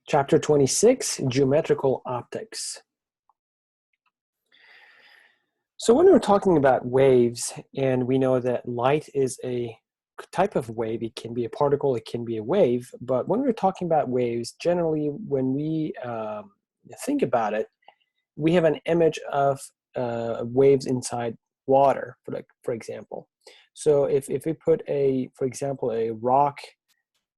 Chapter 26, Geometrical Optics. So when we're talking about waves, and we know that light is a type of wave, it can be a particle, it can be a wave, but when we're talking about waves, generally when we think about it, we have an image of waves inside water, for example. So if we put for example, a rock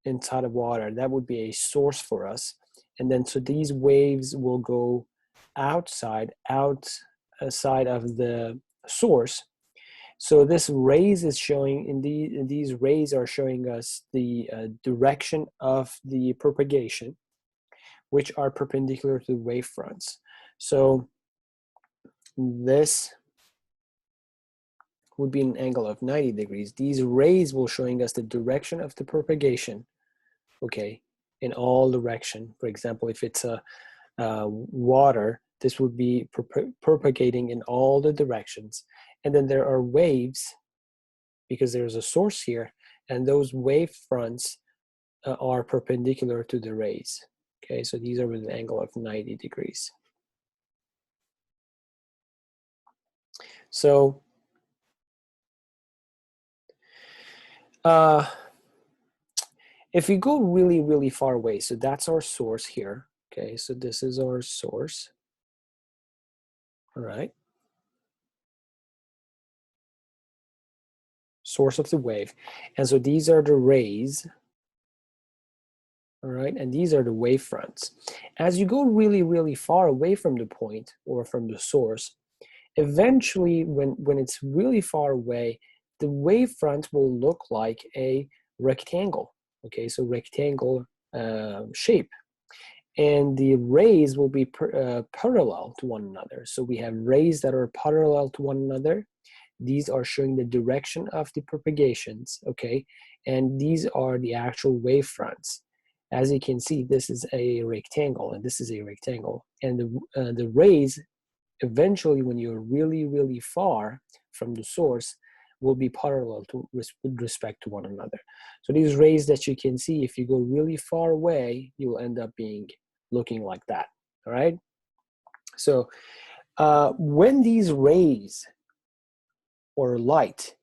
inside of water, that would be a source for us. And then so these waves will go outside of the source. So this rays is showing, these rays are showing us the direction of the propagation, which are perpendicular to the wave fronts. So this would be an angle of 90 degrees. These rays will showing us the direction of the propagation, okay, in all direction. For example, if it's a water, this would be propagating in all the directions. And then there are waves, because there's a source here, and those wave fronts are perpendicular to the rays. Okay, so these are with an angle of 90 degrees. So if we go really, really far away, so that's our source here. Okay, so this is our source. All right. Source of the wave. And so these are the rays. All right, and these are the wave fronts. As you go really, really far away from the point or from the source, eventually when it's really far away, the wave front will look like a rectangle. Okay, so rectangle shape. And the rays will be parallel to one another. So we have rays that are parallel to one another. These are showing the direction of the propagations, okay? And these are the actual wave fronts. As you can see, this is a rectangle and this is a rectangle. And the rays, eventually when you're really, really far from the source, will be parallel with respect to one another. So these rays that you can see, if you go really far away, you'll end up looking like that, all right? So when these rays or light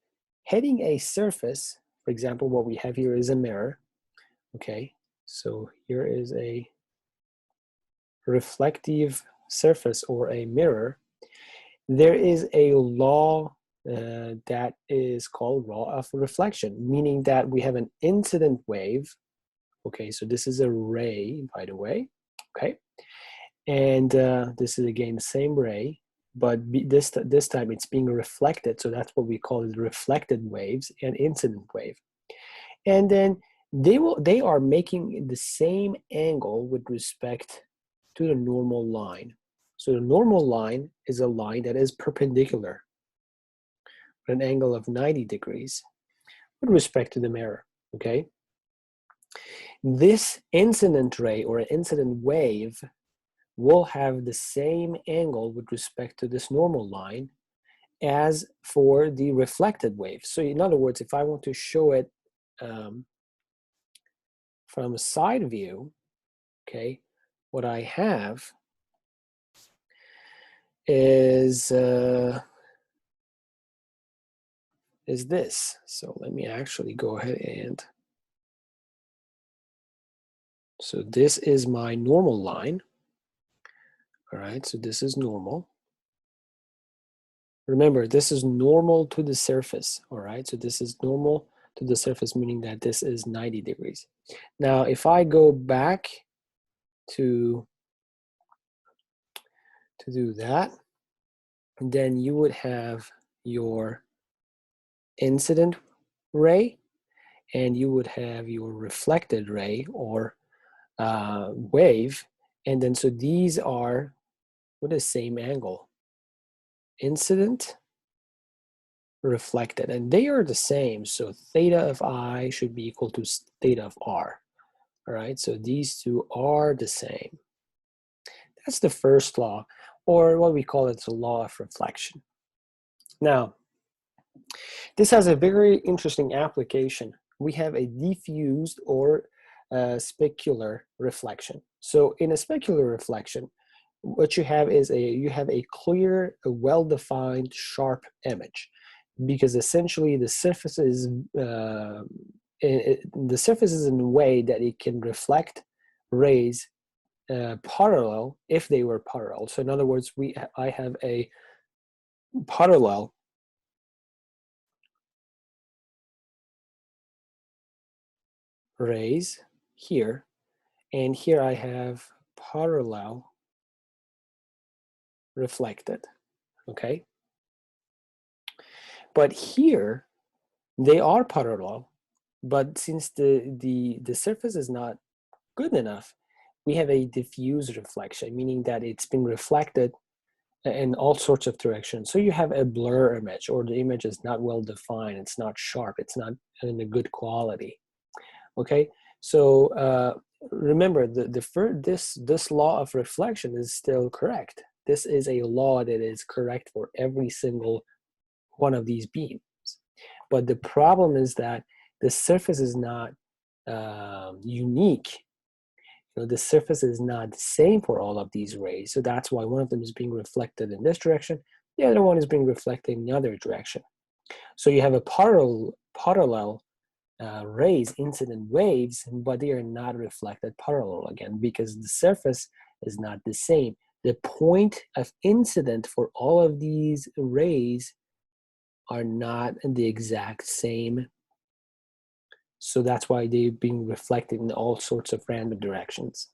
hitting a surface, for example, what we have here is a mirror, okay? So here is a reflective surface or a mirror. There is a law that is called law of reflection, meaning that we have an incident wave. Okay, so this is a ray, by the way, okay? And this is again the same ray, but this time it's being reflected, so that's what we call it, reflected waves and incident wave. And then they are making the same angle with respect to the normal line. So the normal line is a line that is perpendicular with an angle of 90 degrees with respect to the mirror, okay? This incident ray or incident wave will have the same angle with respect to this normal line as for the reflected wave. So in other words, if I want to show it from a side view, okay, what I have is this. So let me actually go ahead and, so this is my normal line. All right, so this is normal. Remember, this is normal to the surface, all right? So this is normal to the surface, meaning that this is 90 degrees. Now, if I go back to do that, then you would have your incident ray, and you would have your reflected ray or wave, and then so these are with the same angle. Incident, reflected, and they are the same, so theta of I should be equal to theta of R. All right, so these two are the same. That's the first law, or what we call it, the law of reflection. Now, this has a very interesting application. We have a diffused or specular reflection. So in a specular reflection, what you have is you have a clear, a well-defined, sharp image, because essentially the surface is the surface is in a way that it can reflect rays parallel if they were parallel. So in other words, I have a parallel rays here, and here I have parallel reflected, okay? But here they are parallel, but since the surface is not good enough, we have a diffuse reflection, meaning that it's been reflected in all sorts of directions. So you have a blur image, or the image is not well defined, it's not sharp, it's not in a good quality. Okay, so remember this law of reflection is still correct. This is a law that is correct for every single one of these beams. But the problem is that the surface is not unique. You know, the surface is not the same for all of these rays. So that's why one of them is being reflected in this direction, the other one is being reflected in the other direction. So you have a parallel rays, incident waves, but they are not reflected parallel again, because the surface is not the same. The point of incident for all of these rays are not the exact same. So that's why they're being reflected in all sorts of random directions.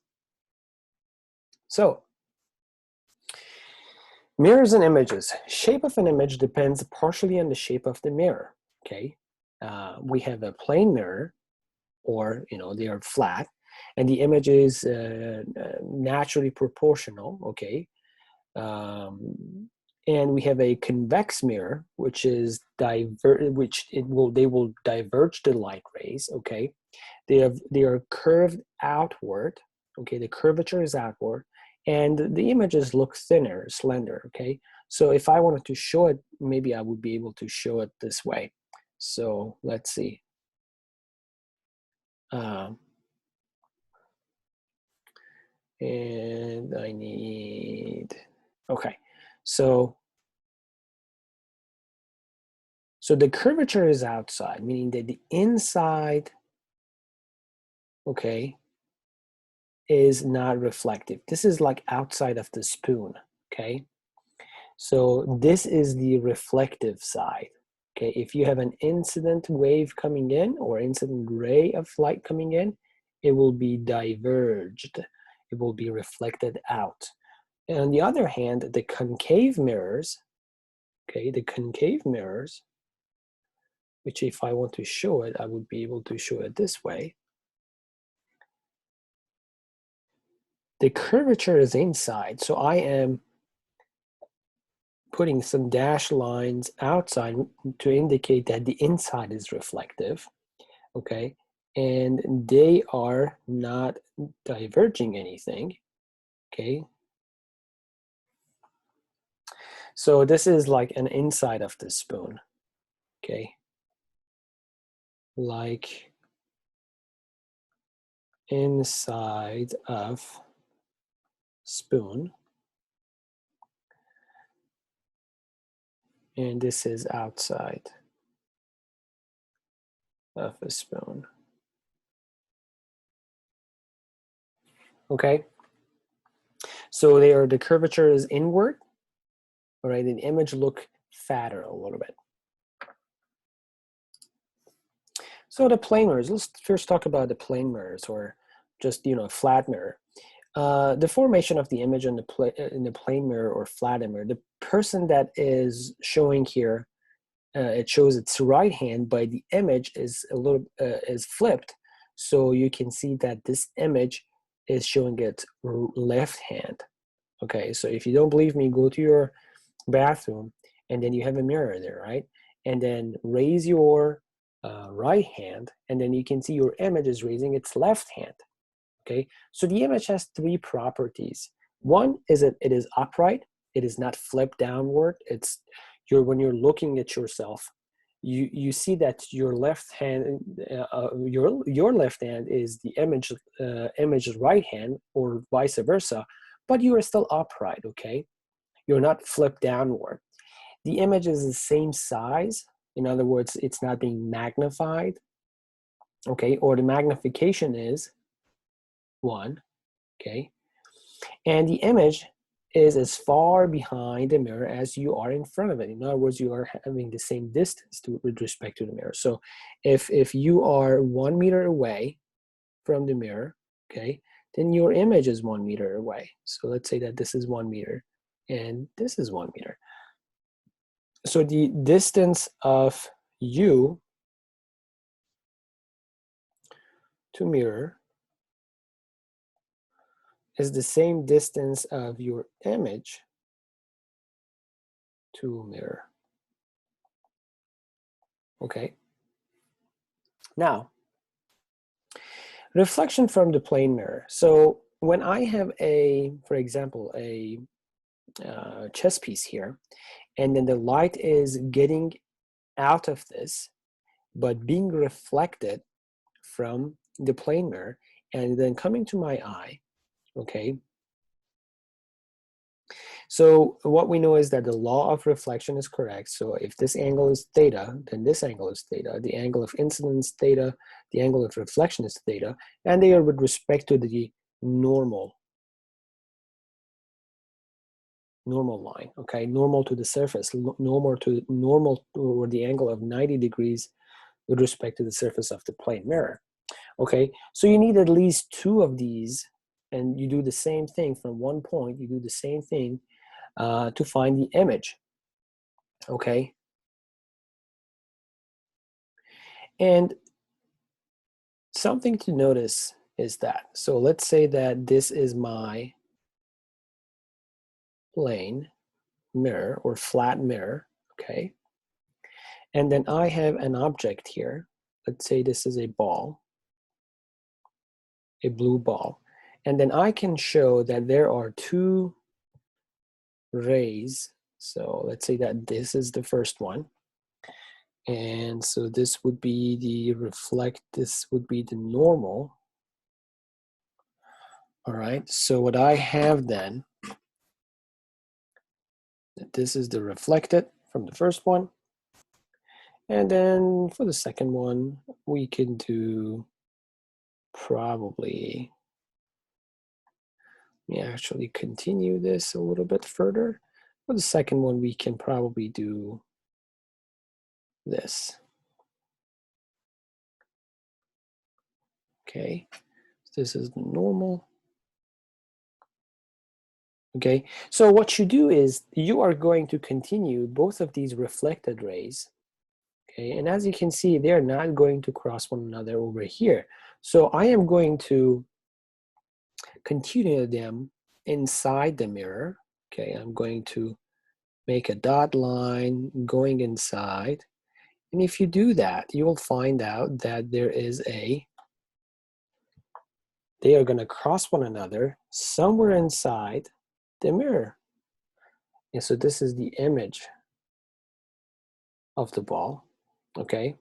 So, mirrors and images. Shape of an image depends partially on the shape of the mirror, okay? We have a plane mirror, or, you know, they are flat, and the image is naturally proportional, okay? And we have a convex mirror, which is they will diverge the light rays, okay? They are curved outward, okay? The curvature is outward, and the images look thinner, slender, okay? So if I wanted to show it, maybe I would be able to show it this way. So let's see. And I need, okay, so the curvature is outside, meaning that the inside, okay, is not reflective. This is like outside of the spoon, okay? So this is the reflective side, okay? If you have an incident wave coming in or incident ray of light coming in, it will be diverged. It will be reflected out. And on the other hand, the concave mirrors, okay, the concave mirrors, which if I want to show it, I would be able to show it this way. The curvature is inside, so I am putting some dashed lines outside to indicate that the inside is reflective, okay? And they are not diverging anything, okay? So this is like an inside of the spoon, okay? Like inside of spoon. And this is outside of a spoon. Okay? So the curvature is inward, all right? The image look fatter a little bit. So the plane mirrors, let's first talk about the plane mirrors, or just, you know, a flat mirror. The formation of the image in the plane mirror or flat mirror, the person that is showing here, it shows its right hand, but the image is a little is flipped, so you can see that this image is showing its left hand. Okay, so if you don't believe me, go to your bathroom, and then you have a mirror there, right? And then raise your right hand, and then you can see your image is raising its left hand. Okay, so the image has three properties. One is that it is upright, it is not flipped downward. It's when you're looking at yourself, you see that your left hand, your left hand is the image's right hand, or vice versa, but you are still upright. Okay, you're not flipped downward. The image is the same size. In other words, it's not being magnified. Okay, or the magnification is 1. Okay, and the image is as far behind the mirror as you are in front of it. In other words, you are having the same distance with respect to the mirror. So if you are 1 meter away from the mirror, okay, then your image is 1 meter away. So let's say that this is 1 meter and this is 1 meter. So the distance of you to mirror is the same distance of your image to mirror. Okay. Now, reflection from the plane mirror. So when I have for example, a chess piece here, and then the light is getting out of this, but being reflected from the plane mirror, and then coming to my eye, okay? So what we know is that the law of reflection is correct. So if this angle is theta, then this angle is theta. The angle of incidence theta, the angle of reflection is theta, and they are with respect to the normal line, okay? Normal to the surface, normal or the angle of 90 degrees with respect to the surface of the plane mirror, okay? So you need at least 2 of these, and you do the same thing from one point, you do the same thing to find the image, okay? And something to notice is that, so let's say that this is my plane mirror or flat mirror, okay? And then I have an object here. Let's say this is a ball, a blue ball. And then I can show that there are 2 rays. So let's say that this is the first one. And so this would be this would be the normal. All right, so what I have then, this is the reflected from the first one. And then for the second one, we can do probably, let me actually continue this a little bit further. For the second one, we can probably do this. Okay, this is the normal. Okay, so what you do is you are going to continue both of these reflected rays. Okay, and as you can see, they're not going to cross one another over here. So I am going to continue them inside the mirror. Okay, I'm going to make a dot line going inside. And if you do that, you will find out that they are going to cross one another somewhere inside the mirror. And so this is the image of the ball, okay?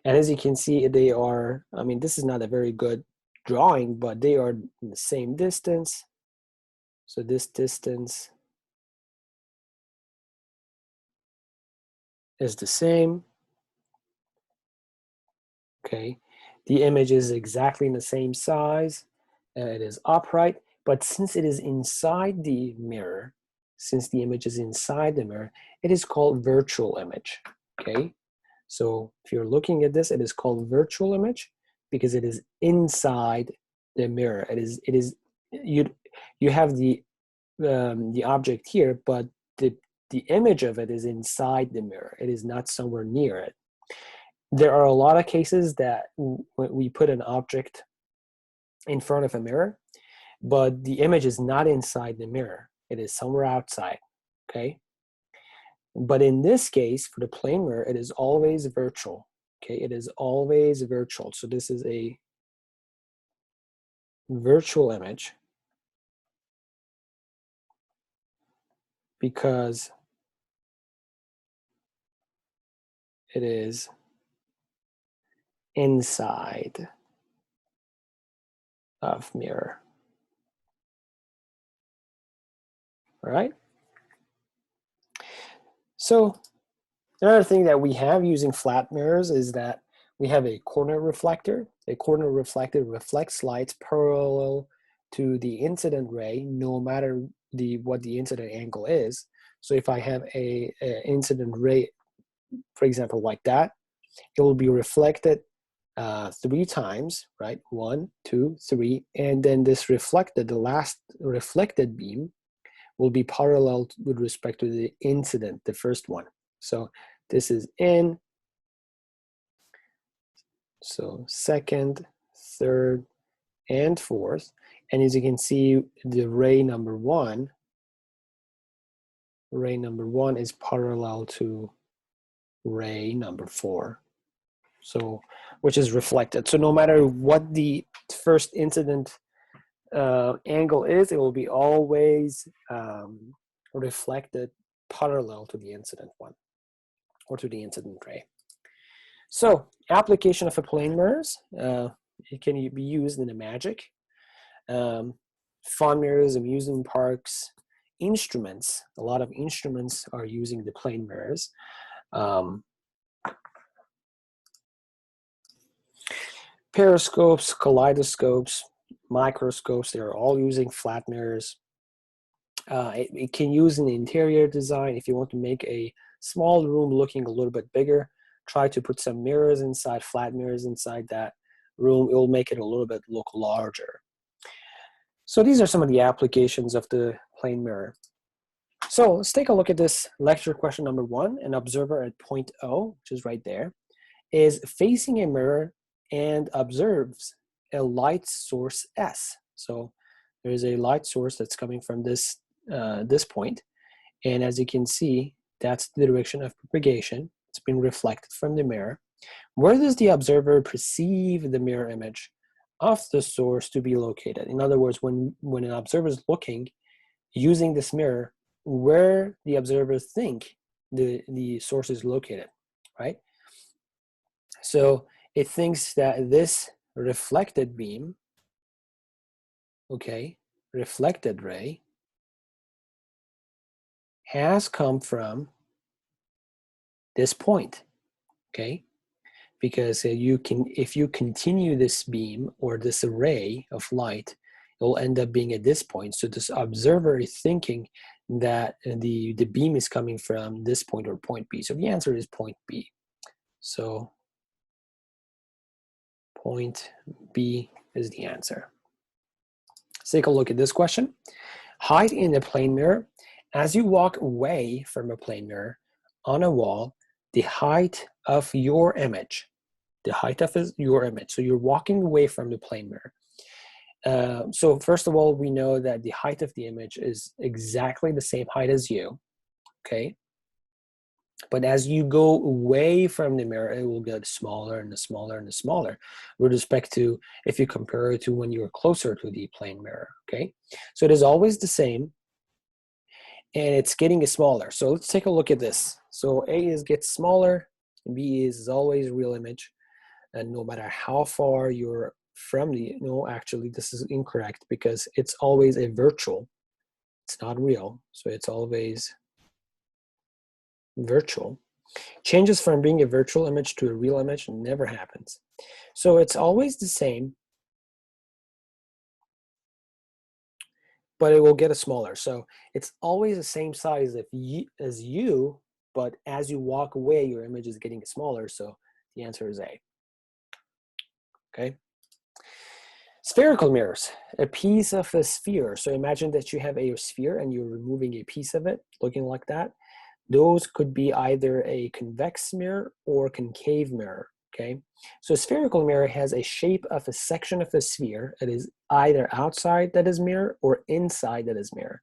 And as you can see, they are, I mean, this is not a very good drawing, but they are in the same distance. So this distance is the same, okay? The image is exactly in the same size. It is upright, but since it is inside the mirror, since the image is inside the mirror, it is called virtual image, okay? So if you're looking at this, it is called virtual image because it is inside the mirror. You have the object here, but the image of it is inside the mirror. It is not somewhere near it. There are a lot of cases that we put an object in front of a mirror, but the image is not inside the mirror. It is somewhere outside, okay? But in this case, for the plane mirror, it is always virtual, okay? It is always virtual. So this is a virtual image because it is inside of mirror. All right. So another thing that we have using flat mirrors is that we have a corner reflector. A corner reflector reflects light parallel to the incident ray, no matter what the incident angle is. So if I have a incident ray, for example, like that, it will be reflected 3 times, right? 1, 2, 3, and then this reflected, the last reflected beam will be parallel with respect to the incident, the first one. So this is in, so second, third, and fourth. And as you can see, the ray number one is parallel to ray number 4. So, which is reflected. So no matter what the first incident angle is, it will be always reflected parallel to the incident one, or to the incident ray. So application of a plane mirrors, it can be used in a magic, fun mirrors, amusement parks, instruments. A lot of instruments are using the plane mirrors. Periscopes, kaleidoscopes, microscopes, they're all using flat mirrors. It can use in the interior design. If you want to make a small room looking a little bit bigger, try to put some mirrors inside, flat mirrors inside that room. It will make it a little bit look larger. So these are some of the applications of the plane mirror. So let's take a look at this lecture question number 1. An observer at point O, which is right there, is facing a mirror and observes a light source S. So there is a light source that's coming from this point, and as you can see, that's the direction of propagation. It's been reflected from the mirror. Where does the observer perceive the mirror image of the source to be located? In other words, when an observer is looking using this mirror, where the observer think the source is located, right? So it thinks that this reflected beam, okay, reflected ray, has come from this point, okay? Because if you continue this beam or this array of light, it will end up being at this point. So this observer is thinking that the beam is coming from this point or point B. So the answer is point B. So point B is the answer. Let's take a look at this question. Height in a plane mirror. As you walk away from a plane mirror on a wall, the height of your image, so you're walking away from the plane mirror. So first of all, we know that the height of the image is exactly the same height as you, okay? But as you go away from the mirror, it will get smaller and smaller and smaller with respect to if you compare it to when you're closer to the plane mirror, okay? So it is always the same, and it's getting smaller. So let's take a look at this. So A gets smaller, and B is always real image. And no matter how far you're from the, no, actually this is incorrect because it's always a virtual. It's not real, so it's always virtual. Changes from being a virtual image to a real image never happens. So it's always the same, but it will get smaller. So it's always the same size as you, but as you walk away, your image is getting smaller. So the answer is A. Okay. Spherical mirrors, a piece of a sphere. So imagine that you have a sphere and you're removing a piece of it, looking like that. Those could be either a convex mirror or concave mirror, okay? So a spherical mirror has a shape of a section of a sphere. It is either outside that is mirror or inside that is mirror.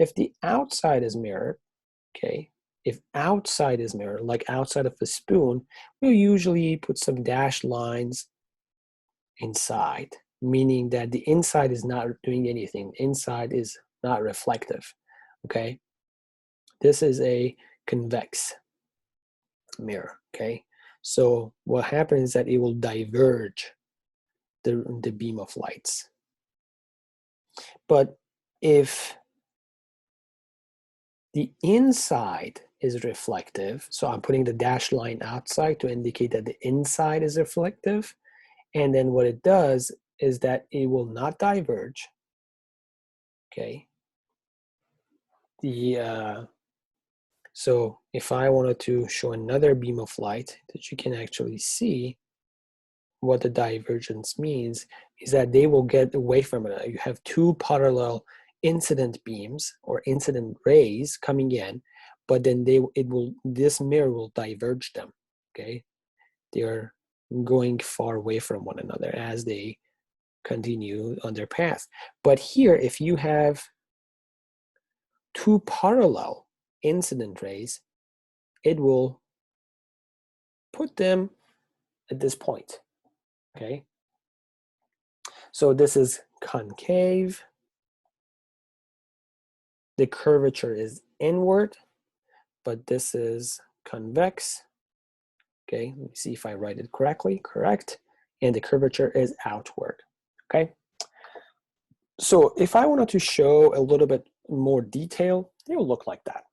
If the outside is mirror, okay, if outside is mirror, like outside of a spoon, we'll usually put some dashed lines inside, meaning that the inside is not doing anything. Inside is not reflective, okay? This is a convex mirror, okay? So what happens is that it will diverge the beam of lights. But if the inside is reflective, so I'm putting the dashed line outside to indicate that the inside is reflective, and then what it does is that it will not diverge, okay? So if I wanted to show another beam of light that you can actually see, what the divergence means is that they will get away from it. You have two parallel incident beams or incident rays coming in, but then this mirror will diverge them, okay? They're going far away from one another as they continue on their path. But here, if you have two parallel incident rays, it will put them at this point, okay? So this is concave. The curvature is inward, but this is convex. Okay, let me see if I write it correctly. Correct. And the curvature is outward. Okay. So if I wanted to show a little bit more detail, it will look like that.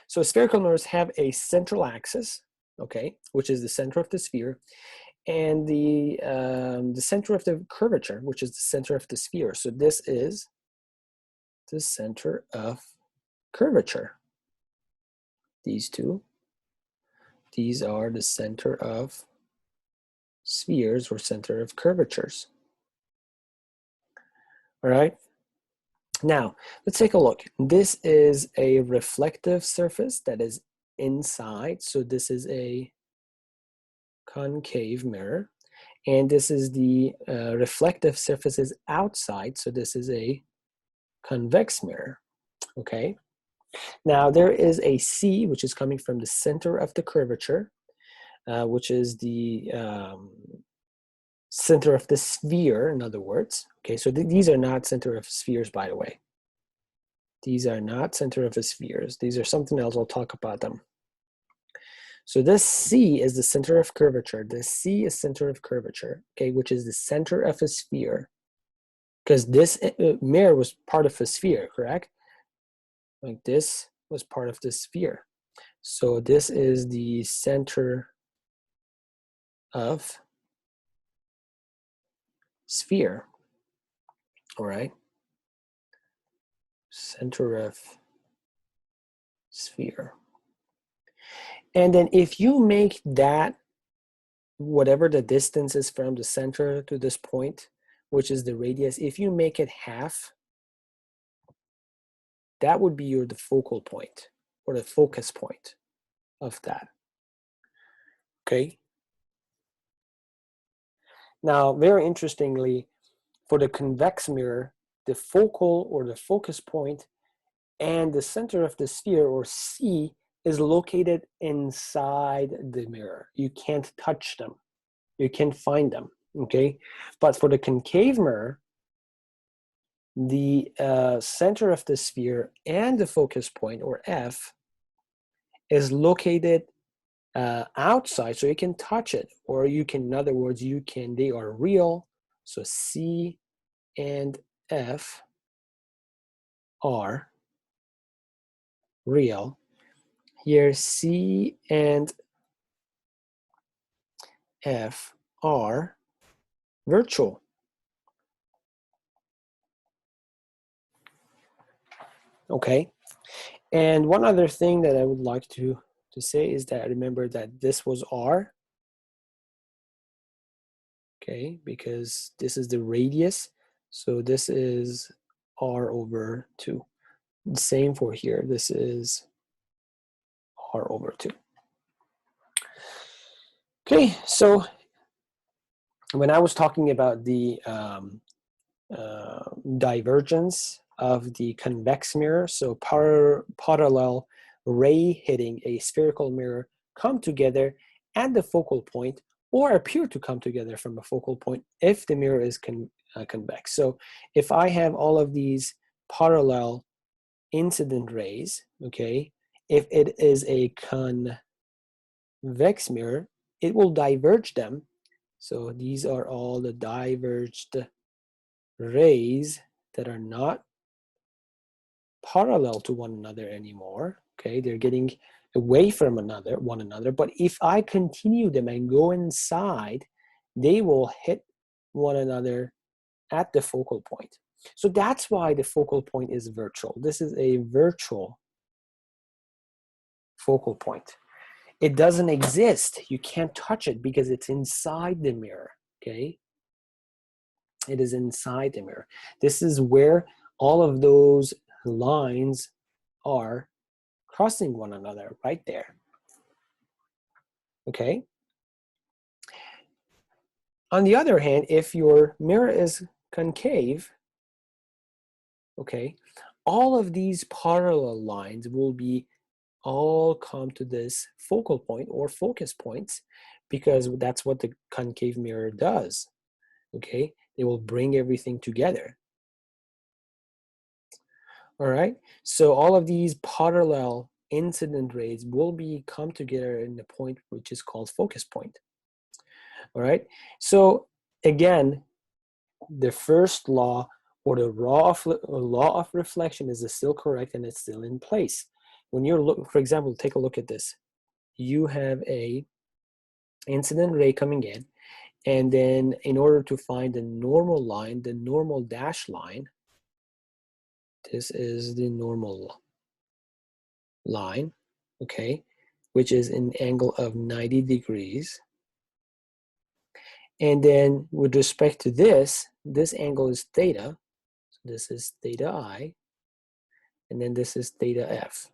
So spherical mirrors have a central axis, okay, which is the center of the sphere, and the center of the curvature, which is the center of the sphere. So this is the center of curvature. These two. These are the center of spheres or center of curvatures. All right. Now, let's take a look. This is a reflective surface that is inside. So this is a concave mirror. And this is the reflective surfaces outside. So this is a convex mirror. Okay. Now, there is a C, which is coming from the center of the curvature, which is the center of the sphere, in other words. Okay, so these are not center of spheres, by the way. These are not center of the spheres. These are something else. I'll talk about them. So this C is the center of curvature. This C is center of curvature, okay, which is the center of a sphere. Because this mirror was part of a sphere, correct? Like this was part of the sphere. So this is the center of sphere, all right? Center of sphere. And then if you make that, whatever the distance is from the center to this point, which is the radius, if you make it half, that would be the focal point or the focus point of that. Okay. Now, very interestingly, for the convex mirror, the focal or the focus point and the center of the sphere, or C, is located inside the mirror. You can't touch them. You can't find them, okay? But for the concave mirror, the center of the sphere and the focus point, or F, is located outside, so you can touch it, or you can, in other words, they are real. So C and F are real. Here, C and F are virtual. Okay. And one other thing that I would like to say is that remember that this was R. Okay, because this is the radius. So this is R over 2. Same for here. This is R over 2. Okay, so when I was talking about the divergence of the convex mirror, so parallel ray hitting a spherical mirror come together at the focal point or appear to come together from a focal point if the mirror is convex. So if I have all of these parallel incident rays, okay, if it is a convex mirror, it will diverge them. So these are all the diverged rays that are not parallel to one another anymore. Okay, they're getting away from one another. But if I continue them and go inside, they will hit one another at the focal point. So that's why the focal point is virtual. This is a virtual focal point. It doesn't exist. You can't touch it because it's inside the mirror, okay? It is inside the mirror. This is where all of those lines are crossing one another, right there, okay? On the other hand, if your mirror is concave, okay, all of these parallel lines will be all come to this focal point or focus points, because that's what the concave mirror does, okay? It will bring everything together. All right, so all of these parallel incident rays will be come together in the point which is called focus point. All right, so again, the first law, or the law of reflection, is still correct and it's still in place. When you're for example, take a look at this. You have a incident ray coming in, and then in order to find the normal line, the normal dash line, this is the normal line, okay, which is an angle of 90 degrees. And then with respect to this angle is theta. So this is theta I, and then this is theta F.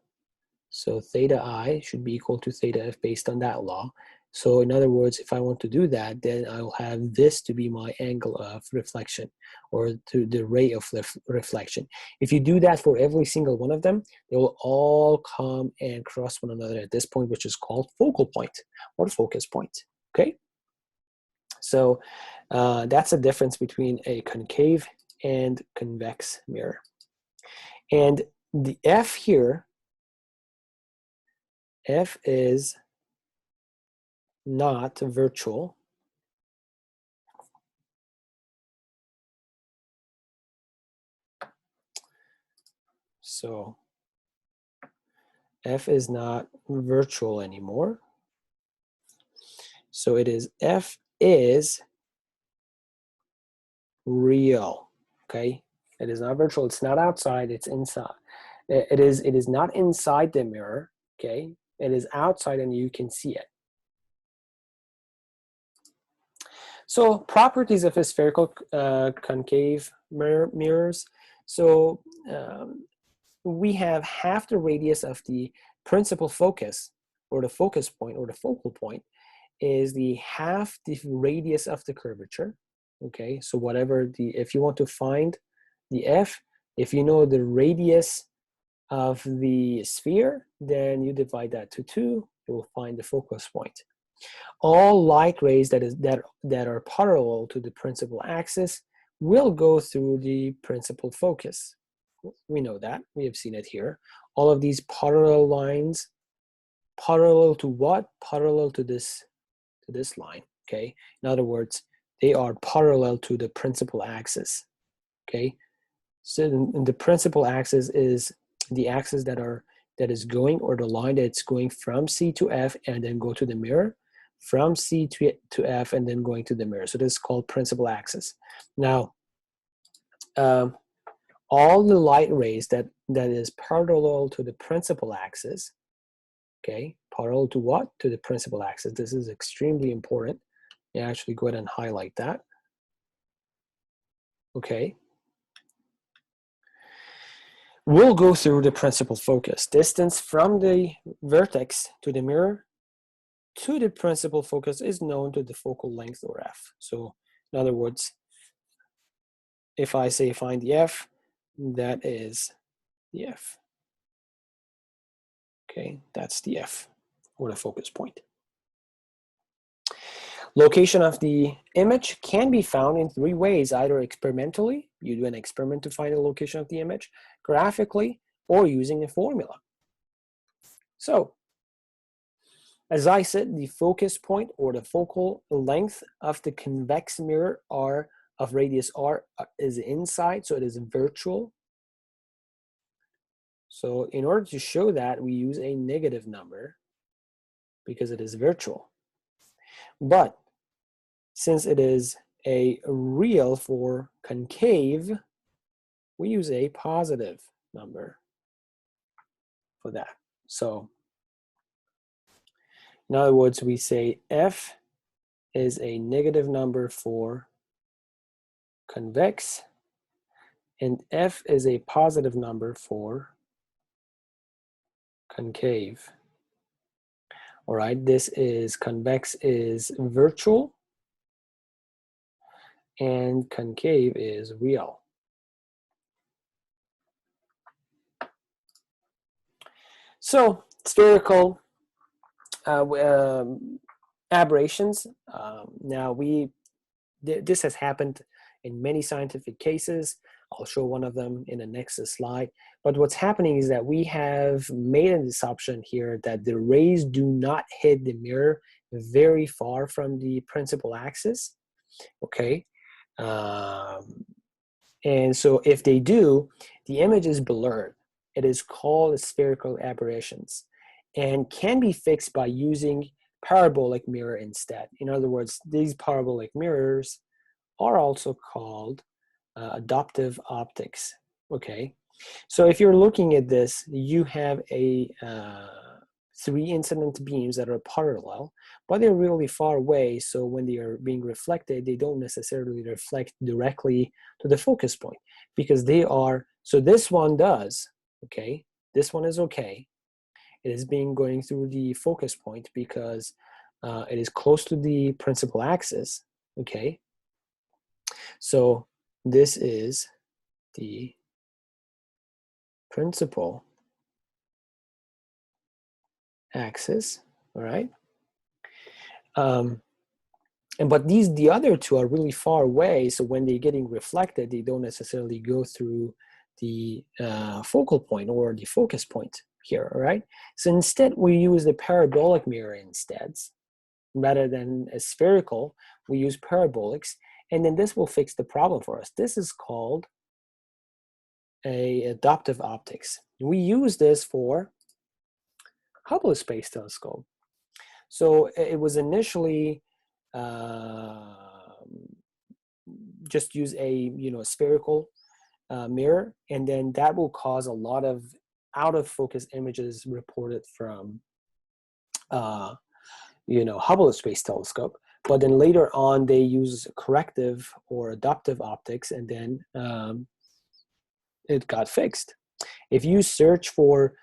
So theta I should be equal to theta F based on that law. So in other words, if I want to do that, then I will have this to be my angle of reflection, or to the ray of reflection. If you do that for every single one of them, they will all come and cross one another at this point, which is called focal point or focus point, okay? So that's the difference between a concave and convex mirror. And the F here, F is not virtual. So F is not virtual anymore. So it is F is real, okay? It is not virtual, it's not outside, it's inside. It is not inside the mirror, okay? It is outside and you can see it. So properties of a spherical concave mirrors. So we have half the radius of the principal focus, or the focus point, or the focal point, is the half the radius of the curvature, okay? So whatever if you want to find the F, if you know the radius of the sphere, then you divide that to 2, you will find the focus point. All light rays that are parallel to the principal axis will go through the principal focus. We know that, we have seen it here. All of these parallel lines, parallel to what? Parallel to this line, okay? In other words, they are parallel to the principal axis, okay? So the principal axis is the axis that is going, or the line that's going from C to F and then go to the mirror, from C to F and then going to the mirror. So this is called principal axis. Now, all the light rays that is parallel to the principal axis, okay, parallel to what? To the principal axis. This is extremely important. You actually go ahead and highlight that, okay. We'll go through the principal focus. Distance from the vertex to the mirror to the principal focus is known to the focal length, or F. So in other words, if I say find the F, that is the F. Okay, that's the F, or the focus point. Location of the image can be found in 3 ways, either experimentally, you do an experiment to find the location of the image, graphically, or using a formula. So As I said, the focus point or the focal length of the convex mirror R of radius R is inside, so it is virtual. So in order to show that, we use a negative number because it is virtual. But since it is a real for concave, we use a positive number for that. So in other words, we say F is a negative number for convex, and F is a positive number for concave. All right, this is convex is virtual, and concave is real. So spherical aberrations. Now this has happened in many scientific cases. I'll show one of them in the next slide. But what's happening is that we have made an assumption here that the rays do not hit the mirror very far from the principal axis, okay? And so if they do, the image is blurred. It is called spherical aberrations and can be fixed by using parabolic mirror instead. In other words, these parabolic mirrors are also called adaptive optics, okay? So if you're looking at this, you have a 3 incident beams that are parallel, but they're really far away, so when they are being reflected, they don't necessarily reflect directly to the focus point because they are, so this one does, okay? This one is okay. It is going through the focus point because it is close to the principal axis, okay? So this is the principal axis, all right? But the other two are really far away, so when they're getting reflected, they don't necessarily go through the focal point or the focus point here, all right? So instead, we use the parabolic mirror instead. Rather than a spherical, we use parabolics, and then this will fix the problem for us. This is called a adaptive optics. We use this for Hubble Space Telescope. So it was initially just use a spherical mirror, and then that will cause a lot of out of focus images reported from Hubble Space Telescope. But then later on they use corrective or adaptive optics, and then it got fixed. If you search for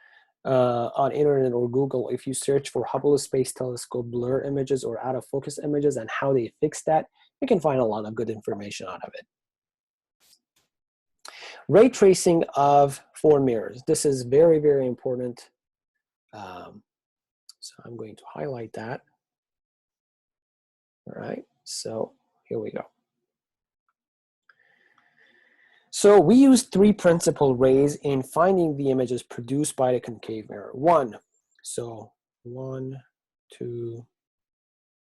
on internet or Google, if you search for Hubble Space Telescope blur images or out of focus images and how they fix that, you can find a lot of good information out of it. Ray tracing of 4 mirrors. This is very, very important. So I'm going to highlight that. All right, so here we go. So we use 3 principal rays in finding the images produced by the concave mirror. 1, so 1, 2,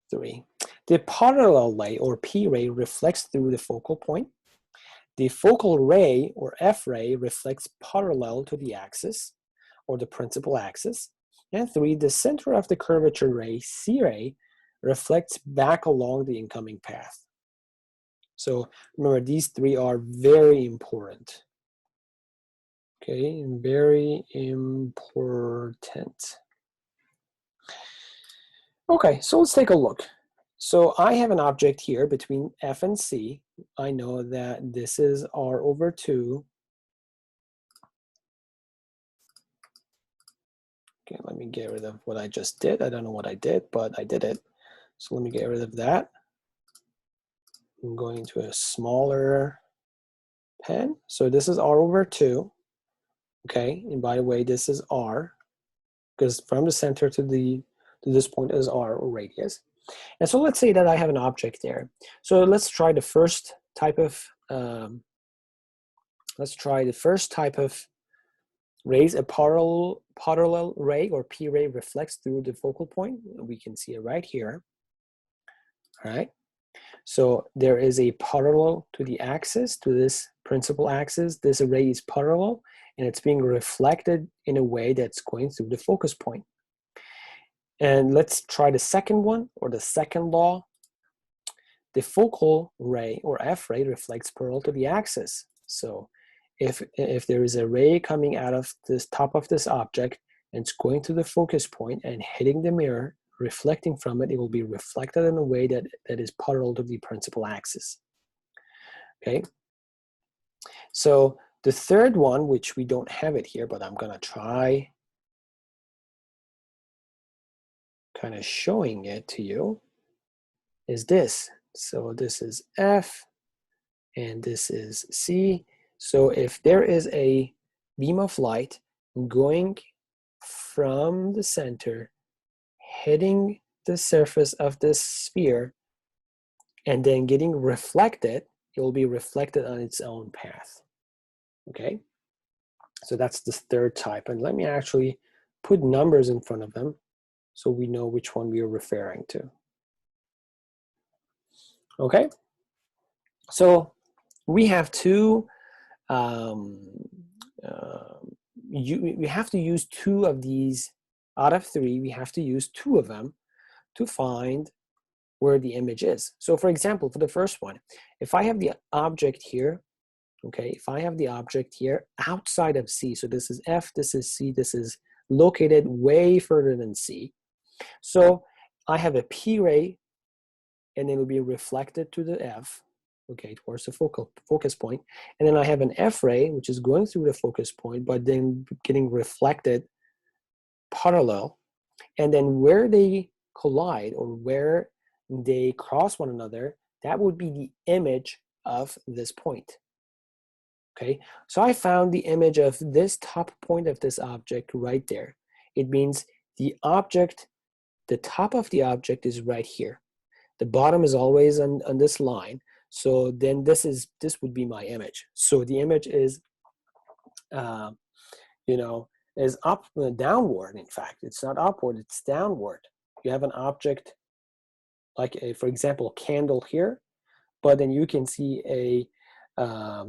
3. The parallel ray or P ray reflects through the focal point. The focal ray or F ray reflects parallel to the axis or the principal axis. And 3, the center of the curvature ray, C ray, reflects back along the incoming path. So remember, these 3 are very important. Okay, very important. Okay, so let's take a look. So I have an object here between F and C. I know that this is R over 2. Okay, let me get rid of what I just did. I don't know what I did, but I did it. So let me get rid of that. I'm going to a smaller pen. So this is R over 2. Okay, and by the way, this is R, because from the center to this point is R, or radius. And so let's say that I have an object there. So let's try the first type of rays, a parallel ray or P ray reflects through the focal point. We can see it right here. All right. So there is a parallel to the axis, to this principal axis. This ray is parallel, and it's being reflected in a way that's going through the focus point. And let's try the second one, or the second law. The focal ray, or F ray, reflects parallel to the axis. So if there is a ray coming out of this top of this object, and it's going to the focus point and hitting the mirror, reflecting from it, it will be reflected in a way that is parallel to the principal axis. Okay. So the third one, which we don't have it here, but I'm gonna try kind of showing it to you, is this. So this is F, and this is C. So if there is a beam of light going from the center, hitting the surface of this sphere, and then getting reflected, it will be reflected on its own path. Okay, so that's the third type. And let me actually put numbers in front of them so we know which one we are referring to. Okay, so we have two, we have to use two of these out of three. We have to use two of them to find where the image is. So for example, for the first one, if I have the object here, okay, if I have the object here outside of C, so this is F, this is C, this is located way further than C. So I have a P ray, and it will be reflected to the F, okay, towards the focus point. And then I have an F ray, which is going through the focus point, but then getting reflected parallel. And then where they collide, or where they cross one another, that would be the image of this point. Okay, so I found the image of this top point of this object right there. It means the object, the top of the object is right here. The bottom is always on this line. So then this would be my image. So the image is, is downward. In fact, it's not upward, it's downward. You have an object like for example, candle here, but then you can see a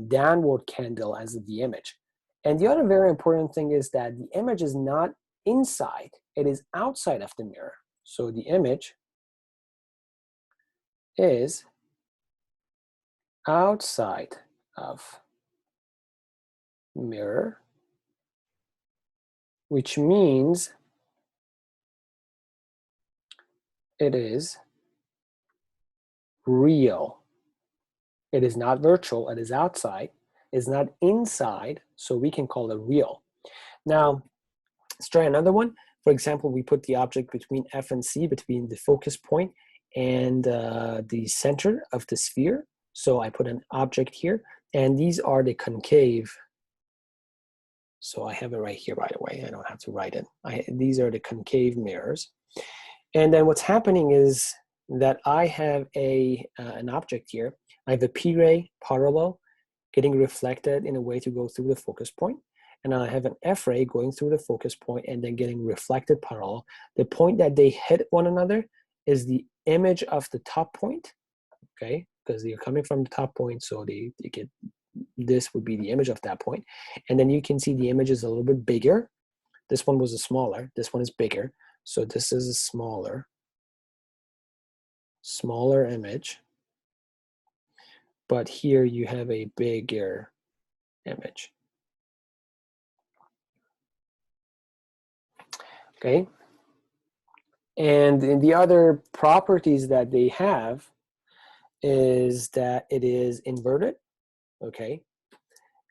downward candle as the image. And the other very important thing is that the image is not inside, it is outside of the mirror. So the image is outside of mirror, which means it is real. It is not virtual, it is outside. It's not inside, so we can call it real. Now, let's try another one. For example, we put the object between F and C, between the focus point and the center of the sphere. So I put an object here, and these are the concave. So I have it right here, by the way. I don't have to write it. These are the concave mirrors. And then what's happening is that I have an object here. I have a P ray parallel getting reflected in a way to go through the focus point. And I have an F ray going through the focus point and then getting reflected parallel. The point that they hit one another is the image of the top point, okay? Because they're coming from the top point, so they get, this would be the image of that point. And then you can see the image is a little bit bigger. This one was a smaller, this one is bigger. So this is a smaller image. But here you have a bigger image. Okay. And the other properties that they have is that it is inverted, okay?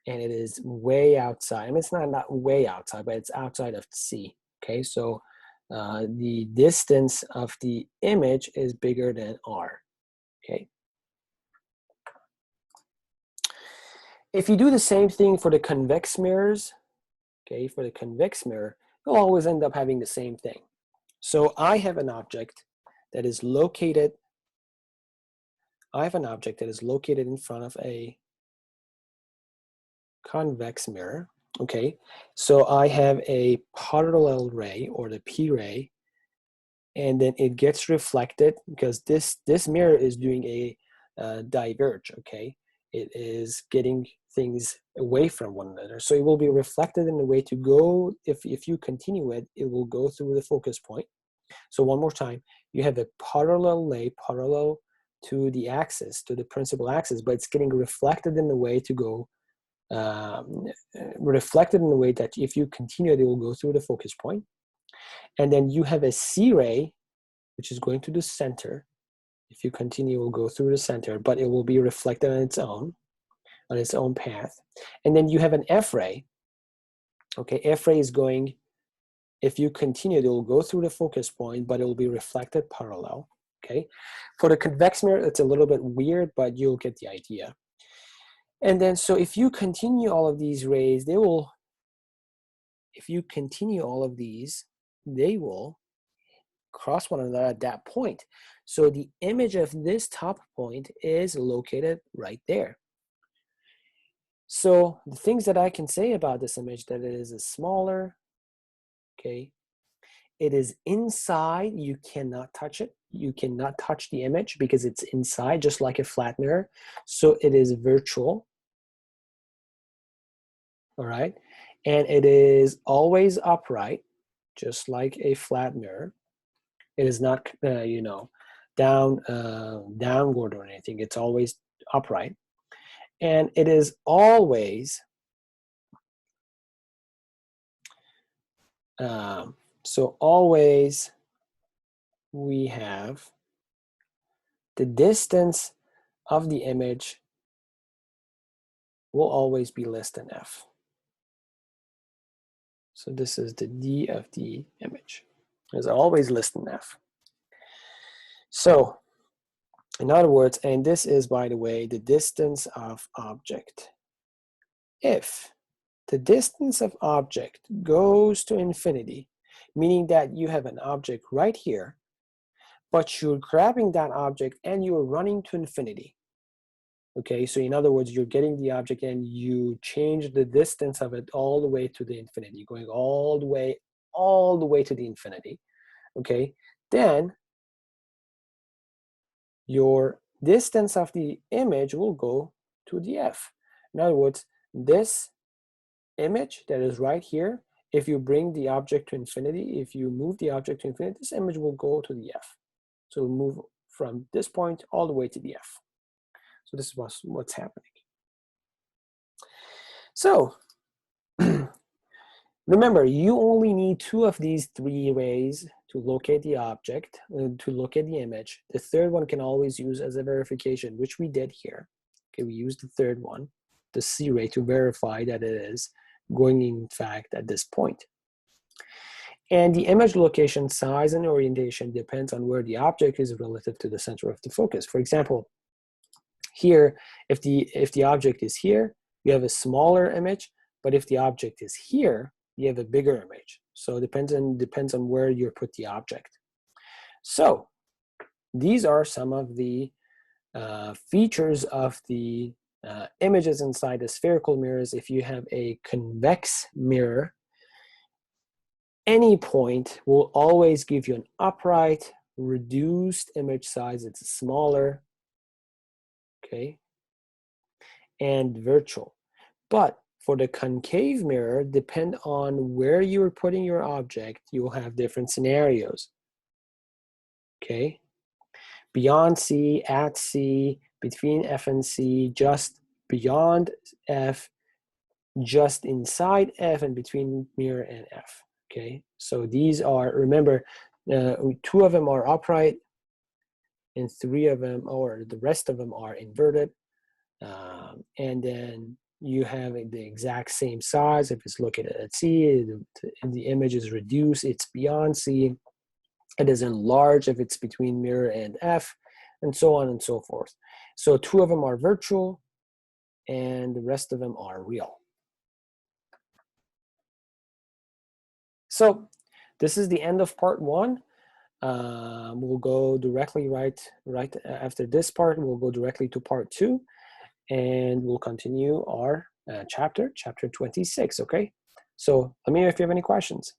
And it is way outside. I mean, it's not way outside, but it's outside of C, okay? So the distance of the image is bigger than R, okay? If you do the same thing for the convex mirrors, okay, for the convex mirror, you'll always end up having the same thing. So I have an object that is located, in front of a convex mirror, Okay, so I have a parallel ray, or the P ray, and then it gets reflected because this mirror is doing a diverge. Okay, it is getting things away from one another, so it will be reflected in the way to go. If you continue it, it will go through the focus point. So one more time, you have a parallel ray parallel to the axis, to the principal axis, but it's getting reflected in the way to go, reflected in the way that if you continue it, it will go through the focus point. And then you have a C ray, which is going to the center. If you continue, it will go through the center, but it will be reflected on its own path. And then you have an F ray. Okay, F ray is going, if you continue, it will go through the focus point, but it will be reflected parallel. Okay, for the convex mirror, it's a little bit weird, but you'll get the idea. And then, so if you continue all of these rays, they will cross one another at that point. So the image of this top point is located right there. So the things that I can say about this image, that it is smaller, okay, it is inside, you cannot touch it. You cannot touch the image because it's inside, just like a flat mirror. So it is virtual, all right? And it is always upright, just like a flat mirror. It is not, downward or anything. It's always upright. And it is always, always we have the distance of the image will always be less than f. So this is the d of the image. It's always less than f. So in other words, and this is, by the way, the distance of object. If the distance of object goes to infinity, meaning that you have an object right here, but you're grabbing that object and you're running to infinity. Okay, so in other words, you're getting the object and you change the distance of it all the way to the infinity, going all the way to the infinity. Okay, then your distance of the image will go to the f. In other words, this image that is right here, if you bring the object to infinity, if you move the object to infinity, this image will go to the f. So we'll move from this point all the way to the f. So this is what's happening. So remember, you only need 2 of these 3 ways to locate the object, to locate the image. The third one can always use as a verification, which we did here. Okay, we used the third one, the C ray, to verify that it is going in fact at this point. And the image location, size, and orientation depends on where the object is relative to the center of the focus. For example, here, if the object is here, you have a smaller image, but if the object is here, you have a bigger image. So it depends on where you put the object. So these are some of the features of the images inside the spherical mirrors. If you have a convex mirror, any point will always give you an upright, reduced image size. It's smaller, okay, and virtual. But for the concave mirror, depend on where you are putting your object, you will have different scenarios, okay? Beyond C, at C, between F and C, just beyond F, just inside F, and between mirror and F, okay? So these are, remember, 2 of them are upright, and 3 of them, or the rest of them, are inverted. And then you have the exact same size. If it's located at C, the image is reduced, it's beyond C. It is enlarged if it's between mirror and F, and so on and so forth. So 2 of them are virtual, and the rest of them are real. So this is the end of part 1. We'll go directly right after this part. We'll go directly to part 2, and we'll continue our chapter 26, okay? So let me know if you have any questions.